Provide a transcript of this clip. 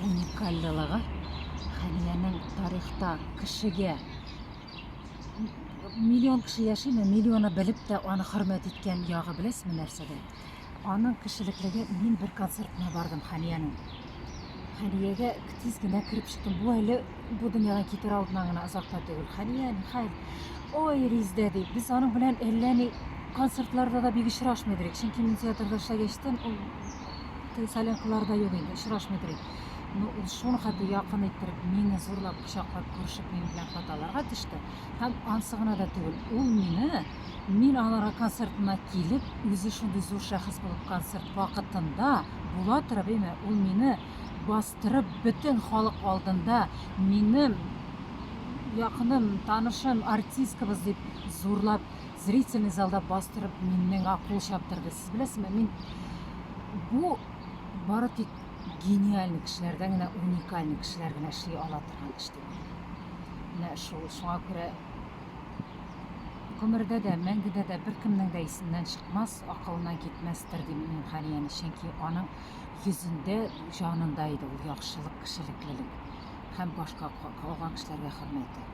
уникальлылыгы Хәниянең тарихта кешегә миллион кеше яшиме, миллионы белеп тә аны хөрмәт иткән ягы беләсезме нәрсәдә? Аның кешелеклеге, мин бер концертына бардым Хәниянең. Хәниягә тиз генә кирип чыктым. Бу әле бу дөньядан китер алдыннан гына озакта түгел. Хәния, нихәл, ой Риздә ди. Без аның белән әллә ни концертларда да бик очрашмый идек. Чөнки мин театрда эшләгәчтән ул солянкаларда юк инде, очрашмый идек. Ну, ул шуны хәтта якын иттереп, мине зурлап, кочаклап, күрешеп, мин белән фотоларга төште. Һәм ансы гына да түгел. Ул мине, мин аларга концертына килеп, үзе шундый зур шәхес булып концерт вакытында була торып, ул мине бастырып, бөтен халык алдында минем якыным, танышым, артисткабыз дип зурлап, зрительный залда бастырып, миннән кул чаптырды. Сез беләсезме, мин бу бары тик гениальный кешеләрдән генә, уникальный кешеләр генә эшли ала торган эш түгел. Менә шуңа күрә гомердә дә, мәңгедә дә беркемнең дә исеннән чыкмас, акылыннан китмәстер дим мин Хәнияне, чөнки аның йөзендә, җанында иде ул яхшылык, кешелеклелек һәм башка калган кешеләргә хөрмәте.